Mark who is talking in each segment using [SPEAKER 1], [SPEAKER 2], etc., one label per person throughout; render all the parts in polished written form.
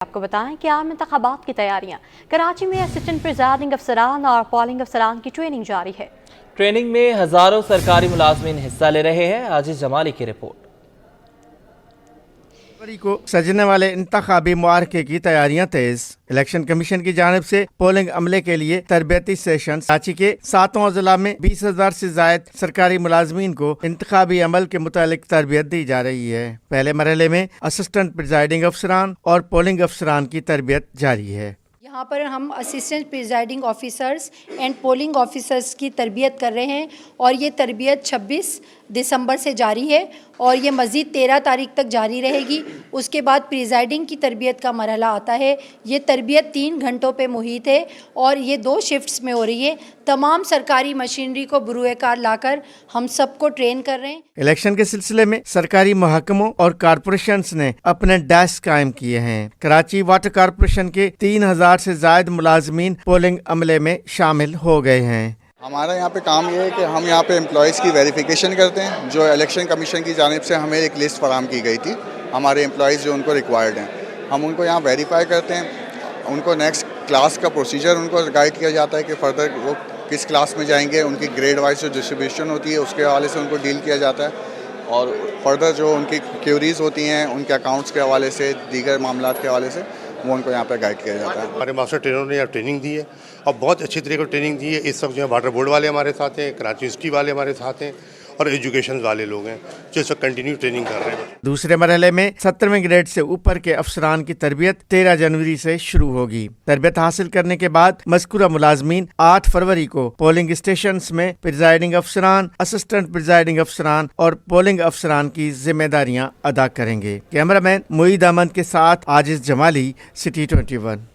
[SPEAKER 1] आपको बताएं कि आम इंतखाबात की तैयारियां कराची में असिस्टेंट प्रिजाइडिंग अफसरान और पोलिंग अफसरान की ट्रेनिंग जारी है।
[SPEAKER 2] ट्रेनिंग में हजारों सरकारी मुलाजमीन हिस्सा ले रहे हैं। आजिज जमाली की रिपोर्ट।
[SPEAKER 3] फरवरी को सजने वाले इंतखाबी मुआरके की तैयारियां तेज। इलेक्शन कमीशन की जानिब से पोलिंग अमले के लिए तरबियती सेशन कराची के 7 अजला में 20,000 से जायद सरकारी मुलाजमीन को इंतखाबी अमल के मुतालिक तरबियत दी जा रही है। पहले मरहले में असिस्टेंट प्रिजाइडिंग अफसरान और पोलिंग अफसरान की तरबियत जारी है।
[SPEAKER 4] यहाँ पर हम assistant presiding officers and polling officers की तरबियत कर रहे हैं और ये तरबियत 26 दिसंबर से जारी है और ये मज़ीद 13 तारीख तक जारी रहेगी। उसके बाद प्रिजाइडिंग की तरबियत का मरहला आता है। ये तरबियत 3 घंटों पे मुहित है और ये 2 शिफ्ट्स में हो रही है। तमाम सरकारी मशीनरी को बुरुए कार लाकर हम सबको ट्रेन कर रहे हैं।
[SPEAKER 3] इलेक्शन के सिलसिले में सरकारी महकमों और कारपोरेशंस ने अपने डेस्क कायम किए हैं। कराची वाटर कारपोरेशन के 3,000 से जायद मुलाजमीन पोलिंग अमले में शामिल हो गए हैं।
[SPEAKER 5] हमारा यहाँ पे काम ये है कि हम यहाँ पे एम्प्लॉयज़ की वेरिफिकेशन करते हैं। जो इलेक्शन कमीशन की जानिब से हमें एक लिस्ट फराहम की गई थी, हमारे एम्प्लॉयज़ जो उनको रिक्वायर्ड हैं, हम उनको यहाँ वेरीफाई करते हैं। उनको नेक्स्ट क्लास का प्रोसीजर उनको गाइड किया जाता है कि फ़र्दर वो किस क्लास में जाएंगे। उनकी ग्रेड वाइज जो डिस्ट्रीब्यूशन होती है उसके हवाले से उनको डील किया जाता है और फर्दर जो उनकी क्यूरीज़ होती हैं उनके अकाउंट्स के हवाले से, दीगर मामलात के हवाले से, वो उनको यहाँ पे गाइड किया जाता है।
[SPEAKER 6] हमारे मास्टर ट्रेनरों ने यहाँ ट्रेनिंग दी है और बहुत अच्छी तरीके से ट्रेनिंग दी है। इस वक्त जो है वाटर बोर्ड वाले हमारे साथ हैं, कराची यूनिवर्सिटी वाले हमारे साथ हैं और एजुकेशन वाले लोग हैं जो इस वक्त कंटिन्यू ट्रेनिंग कर रहे हैं।
[SPEAKER 3] दूसरे मरहले में 17वें ग्रेड से ऊपर के अफसरान की तरबियत 13 जनवरी से शुरू होगी। तरबियत हासिल करने के बाद मज़कूरा मुलाजमीन 8 फरवरी को पोलिंग स्टेशन में प्रिजाइडिंग अफसरान, असिस्टेंट प्रिजाइडिंग अफसरान और पोलिंग अफसरान की जिम्मेदारियां अदा करेंगे। कैमरामैन मुईद अहमद के साथ आजिज जमाली, सिटी 21।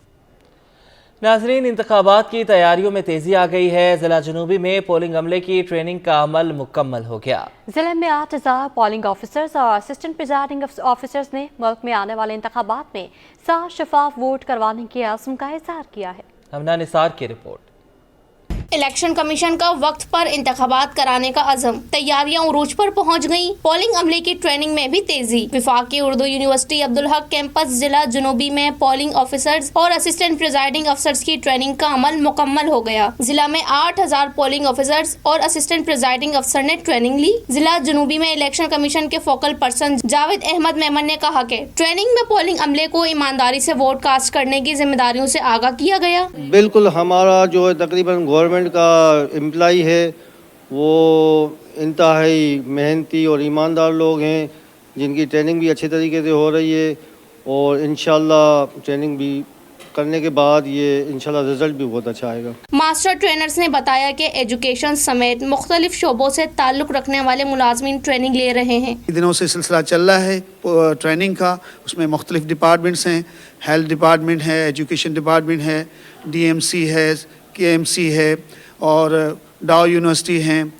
[SPEAKER 2] नाजरीन, इंतखाबात की तैयारियों में तेजी आ गई है। जिला जनूबी में पोलिंग अमले की ट्रेनिंग का अमल मुकम्मल हो गया।
[SPEAKER 1] जिले में 8,000 पोलिंग ऑफिसर्स और असिस्टेंट प्रिजाइडिंग ऑफिसर्स ने मुल्क में आने वाले इंतखाबात में साफ शफाफ वोट करवाने के अज़्म का इज़हार किया है।
[SPEAKER 2] हमना निसार की रिपोर्ट।
[SPEAKER 7] इलेक्शन कमीशन का वक्त पर इंतखाबात कराने का अज़म, तैयारियां उरूज पर पहुंच गईं। पोलिंग अमले की ट्रेनिंग में भी तेजी। विफाकी उर्दू यूनिवर्सिटी अब्दुल हक कैंपस जिला जनूबी में पोलिंग ऑफिसर्स और असिस्टेंट प्रिजाइडिंग अफसर्स की ट्रेनिंग का अमल मुकम्मल हो गया। जिला में 8,000 पोलिंग ऑफिसर्स और असिस्टेंट प्रिजाइडिंग अफसर ने ट्रेनिंग ली। जिला जनूबी में इलेक्शन कमीशन के फोकल पर्सन जावेद अहमद मेमन ने कहा कि ट्रेनिंग में पोलिंग अमले को ईमानदारी से वोट कास्ट करने की जिम्मेदारियों से आगाह किया गया।
[SPEAKER 8] बिल्कुल, हमारा जो है तकरीबन गवर्नमेंट का एम्प्लॉई है वो इंतहाई मेहनती और ईमानदार लोग हैं जिनकी ट्रेनिंग भी अच्छे तरीके से हो रही है और इंशाल्लाह ट्रेनिंग भी करने के बाद ये इंशाल्लाह रिजल्ट भी बहुत अच्छा आएगा। मास्टर
[SPEAKER 7] ट्रेनर्स ने बताया कि एजुकेशन समेत मुख्तलिफ शोबों से ताल्लुक़ रखने वाले मुलाजमीन ट्रेनिंग ले रहे हैं।
[SPEAKER 9] दिनों से सिलसिला चल रहा है ट्रेनिंग का। उसमें मुख्तलिफ डिपार्टमेंट्स हैं, हेल्थ डिपार्टमेंट है, एजुकेशन डिपार्टमेंट है, DMC है, KMC है और डाउ यूनिवर्सिटी हैं।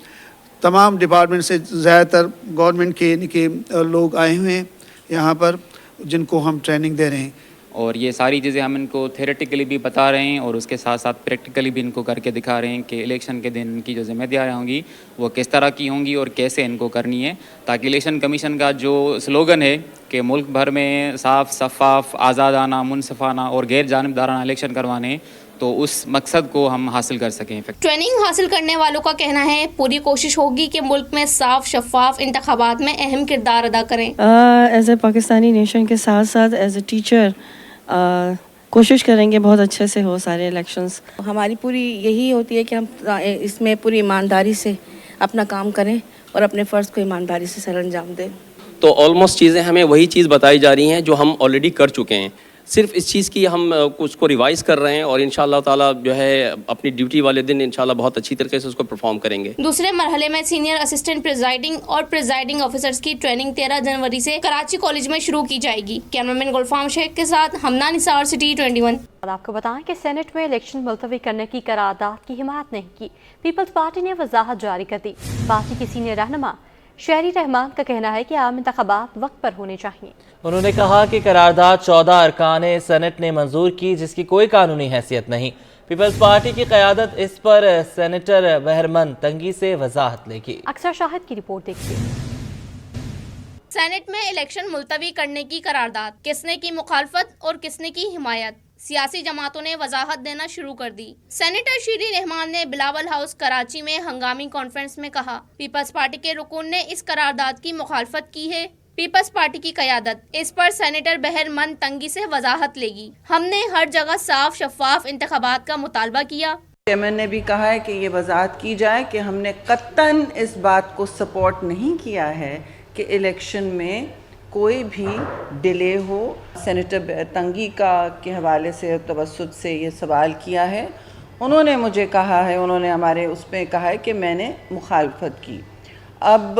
[SPEAKER 9] तमाम डिपार्टमेंट से ज़्यादातर गवर्नमेंट के लोग आए हुए हैं यहाँ पर जिनको हम ट्रेनिंग दे रहे हैं
[SPEAKER 10] और ये सारी चीज़ें हम इनको थेरेटिकली भी बता रहे हैं और उसके साथ साथ प्रैक्टिकली भी इनको करके दिखा रहे हैं कि इलेक्शन के दिन इनकी जो जिम्मेदारियाँ होंगी वो किस तरह की होंगी और कैसे इनको करनी है, ताकि इलेक्शन कमीशन का जो स्लोगन है कि मुल्क भर में साफ शफाफ आज़ादाना मुनसफाना और गैर जानिबदाराना इलेक्शन करवाने, तो उस मकसद को हम हासिल कर सकें।
[SPEAKER 7] ट्रेनिंग हासिल करने वालों का कहना है पूरी कोशिश होगी कि मुल्क में साफ शफाफ इंतखाबात में अहम किरदार अदा करें।
[SPEAKER 11] एज ए पाकिस्तानी नेशन के साथ साथ एज ए टीचर कोशिश करेंगे बहुत अच्छे से हो सारे इलेक्शंस।
[SPEAKER 12] हमारी पूरी यही होती है कि हम इसमें पूरी ईमानदारी से अपना काम करें और अपने फ़र्ज़ को ईमानदारी से सरअंजाम दें।
[SPEAKER 13] तो ऑलमोस्ट चीज़ें हमें वही चीज़ बताई जा रही हैं जो हम ऑलरेडी कर चुके हैं, सिर्फ इस चीज़ की हम कुछ को रिवाइज़ कर रहे हैं और इंशाअल्लाह ताला जो है अपनी ड्यूटी वाले दिन इंशाअल्लाह बहुत अच्छी तरीके से उसको परफॉर्म करेंगे।
[SPEAKER 7] दूसरे मरहले में सीनियर असिस्टेंट प्रिजाइडिंग और प्रिजाइडिंग ऑफिसर्स की ट्रेनिंग 13 जनवरी से कराची कॉलेज में शुरू की जाएगी। कैमरामैन गुलफाम शेख के साथ हमना निसार, सिटी 21।
[SPEAKER 1] आपको बताएं कि सेनेट में इलेक्शन मुलतवी करने की करारदाद की हिमायत नहीं की। पीपल्स पार्टी ने वजाहत जारी कर दी। पार्टी की सीनियर रहनुमा शहरी रहमान का कहना है कि आम इंतखाबात वक्त पर होने चाहिए।
[SPEAKER 2] उन्होंने कहा कि करारदाद 14 अरकान सेनेट ने मंजूर की जिसकी कोई कानूनी हैसियत नहीं। पीपल्स पार्टी की क़यादत इस पर सेनेटर बहरमन तंगी से वजाहत लेगी।
[SPEAKER 1] अक्सर शाहिद की रिपोर्ट देखिए।
[SPEAKER 7] سینٹ میں الیکشن ملتوی کرنے کی قرارداد، کس نے کی مخالفت اور کس نے کی حمایت؟ سیاسی جماعتوں نے وضاحت دینا شروع کر دی۔ سینیٹر شیری رحمان نے بلاول ہاؤس کراچی میں ہنگامی کانفرنس میں کہا، پیپلز پارٹی کے رکن نے اس قرارداد کی مخالفت کی ہے۔ پیپلز پارٹی کی قیادت اس پر سینیٹر بہرمن تنگی سے وضاحت لے گی۔ ہم نے ہر جگہ صاف شفاف انتخابات کا مطالبہ کیا۔
[SPEAKER 14] چیئرمین نے بھی کہا ہے کہ یہ وضاحت کی جائے کہ ہم نے قطعاً اس بات کو سپورٹ نہیں کیا ہے کہ الیکشن میں کوئی بھی ڈیلے ہو۔ سینیٹر تنگی کے حوالے سے توسط سے یہ سوال کیا ہے، انہوں نے مجھے کہا ہے، انہوں نے ہمارے اس پہ کہا ہے کہ میں نے مخالفت کی۔ اب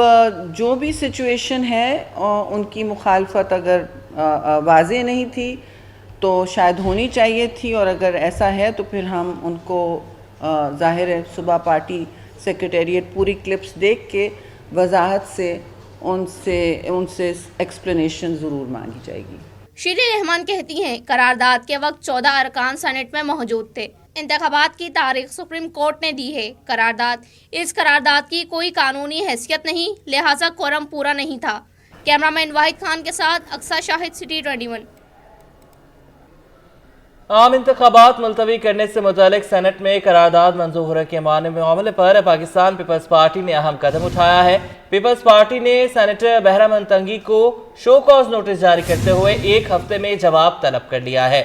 [SPEAKER 14] جو بھی سچویشن ہے ان کی مخالفت اگر واضح نہیں تھی تو شاید ہونی چاہیے تھی، اور اگر ایسا ہے تو پھر ہم ان کو ظاہر ہے صبح پارٹی سیکریٹریٹ پوری کلپس دیکھ کے وضاحت سے ان سے ایکسپلینیشن ضرور مانگی جائے گی۔
[SPEAKER 7] شیری رحمان کہتی ہیں قرارداد کے وقت 14 ارکان سینٹ میں موجود تھے۔ انتخابات کی تاریخ سپریم کورٹ نے دی ہے۔ اس قرارداد کی کوئی قانونی حیثیت نہیں، لہٰذا کورم پورا نہیں تھا۔ کیمرامین واحد خان کے ساتھ اقصیٰ شاہد، سٹی 21۔
[SPEAKER 2] عام انتخابات ملتوی کرنے سے متعلق سینٹ میں قرارداد منظور ہونے کے معاملے پر پاکستان پیپلز پارٹی نے اہم قدم اٹھایا ہے۔ پیپلز پارٹی نے سینیٹر بہرمن تنگی کو شو کاز نوٹس جاری کرتے ہوئے ایک ہفتے میں جواب طلب کر لیا ہے۔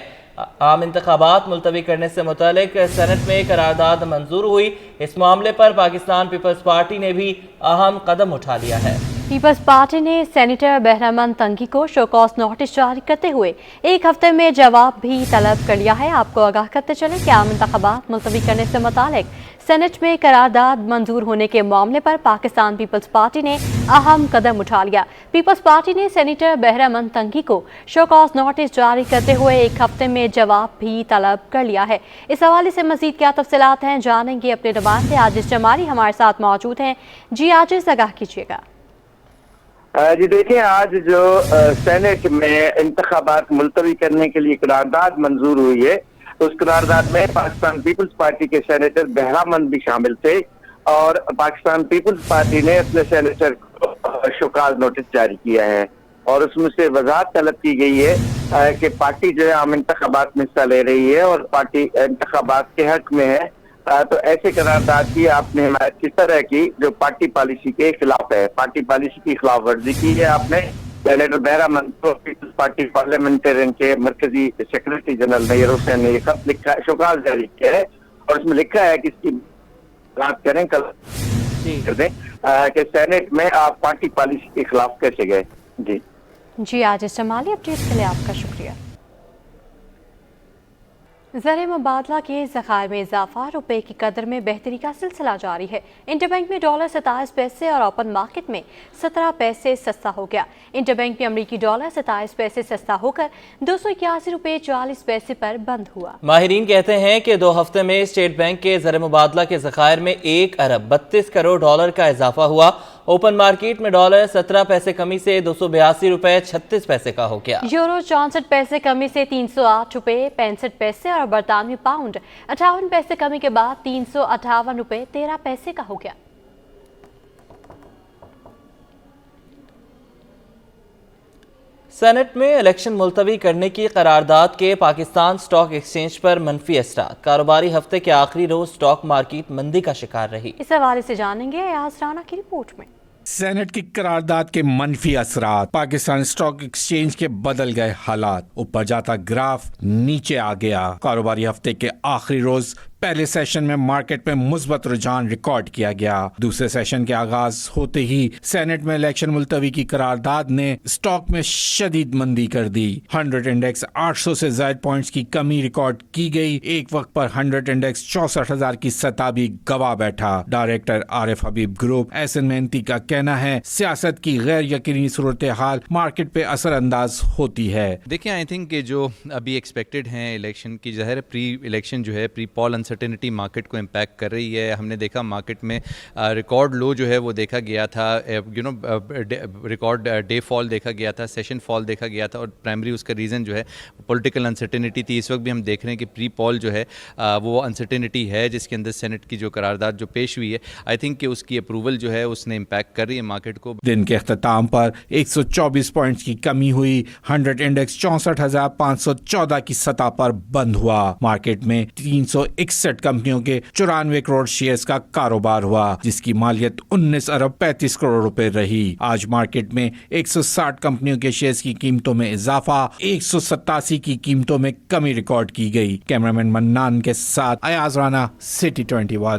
[SPEAKER 2] عام انتخابات ملتوی کرنے سے متعلق سینٹ میں قرارداد منظور ہوئی، اس معاملے پر پاکستان پیپلز پارٹی نے بھی اہم قدم اٹھا لیا ہے۔
[SPEAKER 1] پیپلز پارٹی نے سینیٹر بہرمن تنگی کو شو کاز نوٹس جاری کرتے ہوئے ایک ہفتے میں جواب بھی طلب کر لیا ہے۔ آپ کو آگاہ کرتے چلیں کہ عام انتخابات ملتوی کرنے سے متعلق سینٹ میں قرارداد منظور ہونے کے معاملے پر پاکستان پیپلز پارٹی نے اہم قدم اٹھا لیا۔ پیپلز پارٹی نے سینیٹر بہرمن تنگی کو شو کاز نوٹس جاری کرتے ہوئے ایک ہفتے میں جواب بھی طلب کر لیا ہے۔ اس حوالے سے مزید کیا تفصیلات ہیں جانیں گے اپنے نمائندے عاجز جمالی ہمارے ساتھ موجود ہیں۔ جی عاجز، آگاہ کیجیے گا۔
[SPEAKER 15] جی دیکھیں، آج جو سینٹ میں انتخابات ملتوی کرنے کے لیے قرارداد منظور ہوئی ہے، اس قرارداد میں پاکستان پیپلز پارٹی کے سینیٹر بہرمن بھی شامل تھے، اور پاکستان پیپلز پارٹی نے اپنے سینیٹر کو شوکاز نوٹس جاری کیا ہے، اور اس میں سے وضاحت طلب کی گئی ہے کہ پارٹی جو ہے عام انتخابات میں حصہ لے رہی ہے اور پارٹی انتخابات کے حق میں ہے، تو ایسے قرارداد کی آپ نے حمایت کس طرح کی جو پارٹی پالیسی کے خلاف ہے؟ پارٹی پالیسی کی خلاف ورزی کی ہے آپ نے۔ سینیٹر بہرمن کو پیپلز پارٹی پارلیمنٹرین کے مرکزی سیکرٹری جنرل نیر حسین نے یہ خط لکھا، شوکاز جاری کیا ہے، اور اس میں لکھا ہے کہ اس کی بات کریں کل کر دیں کہ سینٹ میں آپ پارٹی پالیسی کے خلاف کیسے گئے۔
[SPEAKER 1] جی عاجز جمالی، اپڈیٹ کے لیے آپ کا شکریہ۔ زر مبادلہ کے ذخائر میں اضافہ، روپے کی قدر میں بہتری کا سلسلہ جاری ہے۔ انٹر بینک میں ڈالر 27 پیسے اور اوپن مارکیٹ میں 17 پیسے سستا ہو گیا۔ انٹر بینک میں امریکی ڈالر 27 پیسے سستا ہو کر 281 روپے 40 پیسے پر بند ہوا۔
[SPEAKER 2] ماہرین کہتے ہیں کہ 2 ہفتے میں اسٹیٹ بینک کے زر مبادلہ کے ذخائر میں 1 ارب 32 کروڑ ڈالر کا اضافہ ہوا۔ اوپن مارکیٹ میں ڈالر 17 پیسے کمی سے 282 روپے 36 پیسے کا ہو گیا۔
[SPEAKER 1] یورو 64 پیسے کمی سے 308 روپے 65 پیسے اور برطانوی پاؤنڈ 58 پیسے کمی کے بعد 358 روپے 13 پیسے کا ہو گیا۔
[SPEAKER 2] سینٹ میں الیکشن ملتوی کرنے کی قرارداد کے پاکستان سٹاک ایکسچینج پر منفی اثرات، کاروباری ہفتے کے آخری روز سٹاک مارکیٹ مندی کا شکار رہی۔
[SPEAKER 1] اس حوالے سے جانیں گے ایاز رانا کی رپورٹ میں۔
[SPEAKER 16] سینٹ کی قرارداد کے منفی اثرات، پاکستان سٹاک ایکسچینج کے بدل گئے حالات، اوپر جاتا گراف نیچے آ گیا۔ کاروباری ہفتے کے آخری روز پہلے سیشن میں مارکیٹ میں مثبت رجحان ریکارڈ کیا گیا۔ دوسرے سیشن کے آغاز ہوتے ہی سینٹ میں الیکشن ملتوی کی قرارداد نے سٹاک میں شدید مندی کر دی۔ 100 انڈیکس 800 سے زائد پوائنٹس کی کمی ریکارڈ کی گئی۔ ایک وقت پر 100 انڈیکس 64,000 کی سطح بھی گوا بیٹھا۔ ڈائریکٹر عارف حبیب گروپ ایسن مہنتی کا کہنا ہے سیاست کی غیر یقینی صورتحال مارکیٹ پہ اثر انداز ہوتی ہے۔
[SPEAKER 17] دیکھیں، آئی تھنک کہ جو ابھی ایکسپیکٹڈ ہیں الیکشن کی، ظاہر پری الیکشن جو ہے پری پول انسرٹینٹی مارکیٹ کو امپیکٹ کر رہی ہے. ہم نے دیکھا مارکیٹ میں ریکارڈ لو جو ہے وہ دیکھا گیا تھا, ریکارڈ ڈے فال دیکھا گیا تھا, سیشن فال دیکھا گیا تھا, اور پرائمری اس کا ریزن جو ہے پولیٹیکل انسرٹینٹی تھی. اس وقت بھی ہم دیکھ رہے ہیں کہ پری پول جو ہے وہ انسرٹینٹی ہے جس کے اندر سینٹ کی جو قرارداد جو پیش ہوئی ہے, آئی تھنک کہ اس کی اپروول جو ہے اس نے امپیکٹ کر رہی ہے مارکیٹ کو.
[SPEAKER 16] دن کے اختتام پر 124 پوائنٹس کی کمی ہوئی. 100 انڈیکس 64,514 کی سطح پر بند ہوا. مارکیٹ میں 361 کمپنیوں کے 94 کروڑ شیئرز کا کاروبار ہوا, جس کی مالیت 19 ارب 35 کروڑ روپے رہی. آج مارکیٹ میں 160 کمپنیوں کے شیئرز کی قیمتوں میں اضافہ, 187 کی قیمتوں میں کمی ریکارڈ کی گئی. کیمرامین منان کے ساتھ ایاز رانا, سٹی 21.